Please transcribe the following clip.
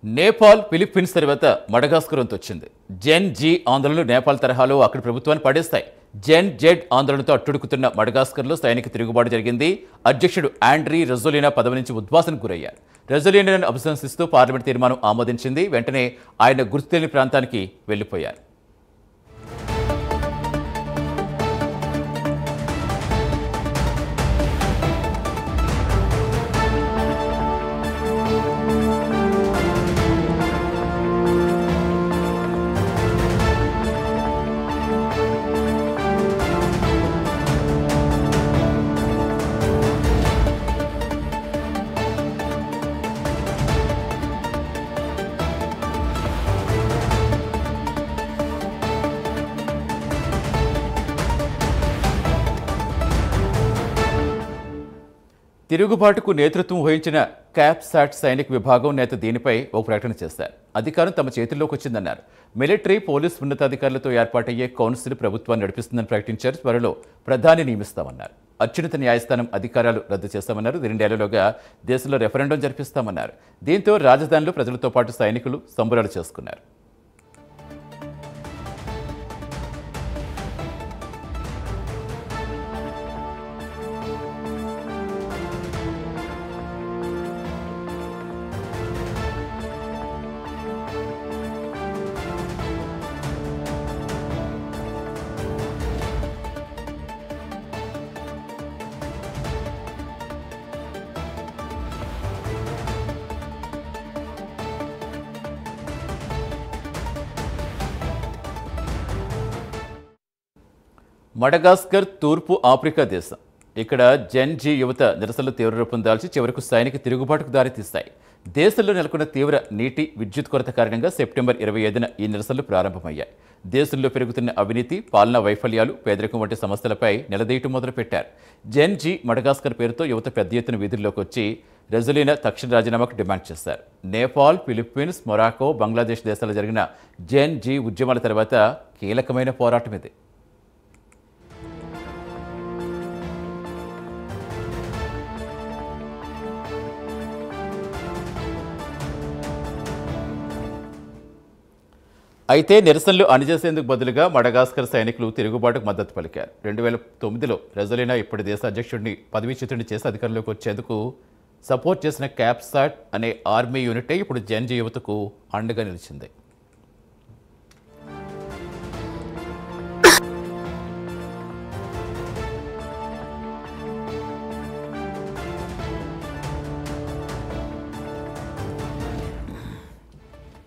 Nepal, Philippines తర్వాత Madagascar వంతు వచ్చింది. జెన్ జీ ఆందోళనలు నేపాల్ తరహాలో అక్కడి ప్రభుత్వాన్ని పడేస్తాయి. జెన్ జెడ్ ఆందోళనతో అట్టుడుకుతున్న మడగాస్కర్లో సైనిక తిరుగుబాటు జరిగింది. అధ్యక్షుడు ఆండ్రీ రెజోలినా పదవి నుంచి ఉద్వాసనకు గురయ్యారు. రెజోలినాను అభిశంసిస్తూ పార్లమెంట్ తీర్మానం ఆమోదించింది. వెంటనే ఆయన గుర్తులేని ప్రాంతానికి వెళ్లిపోయారు. తిరుగుబాటుకు నేతృత్వం వహించిన క్యాప్సాట్ సైనిక విభాగం నేత దీనిపై ఓ ప్రకటన చేశారు. అధికారం తమ చేతుల్లోకి వచ్చిందన్నారు. మిలిటరీ, పోలీస్ ఉన్నతాధికారులతో ఏర్పాటయ్యే కౌన్సిల్ ప్రభుత్వాన్ని నడిపిస్తుందని ప్రకటించారు. త్వరలో ప్రధాని నియమిస్తామన్నారు. అత్యున్నత న్యాయస్థానం అధికారాలు రద్దు చేస్తామన్నారు. 2 ఏళ్లలోగా దేశంలో రెఫరెండం జరిపిస్తామన్నారు. దీంతో రాజధానిలో ప్రజలతో పాటు సైనికులు సంబరాలు చేసుకున్నారు. మడగాస్కర్ తూర్పు ఆఫ్రికా దేశం. ఇక్కడ జెన్ జీ యువత నిరసనలు తీవ్ర రూపం దాల్చి చివరకు సైనిక తిరుగుబాటుకు దారితీస్తాయి. దేశంలో నెలకొన్న తీవ్ర నీటి, విద్యుత్ కొరత కారణంగా సెప్టెంబర్ 25న ఈ నిరసనలు ప్రారంభమయ్యాయి. దేశంలో పెరుగుతున్న అవినీతి, పాలనా వైఫల్యాలు, పేదరికం వంటి సమస్యలపై నిలదీయటం మొదలుపెట్టారు. జెన్ జీ మడగాస్కర్ పేరుతో యువత పెద్ద ఎత్తున వీధుల్లోకి వచ్చి రెజోలినా తక్షణ రాజీనామాకు డిమాండ్ చేశారు. నేపాల్, ఫిలిప్పీన్స్, మొరాకో, బంగ్లాదేశ్ దేశాల్లో జరిగిన జెన్ జీ ఉద్యమాల తర్వాత కీలకమైన పోరాటం ఇది. అయితే నిరసనలు అణిచేసేందుకు బదులుగా మడగాస్కర్ సైనికులు తిరుగుబాటుకు మద్దతు పలికారు. 2009లో రెజోలినా ఇప్పటి దేశ అధ్యక్షుడిని పదవీచ్యుతుడిని చేసి అధికారంలోకి వచ్చేందుకు సపోర్ట్ చేసిన క్యాప్సాట్ అనే ఆర్మీ యూనిటే ఇప్పుడు జెన్ జీ యువతకు అండగా నిలిచింది.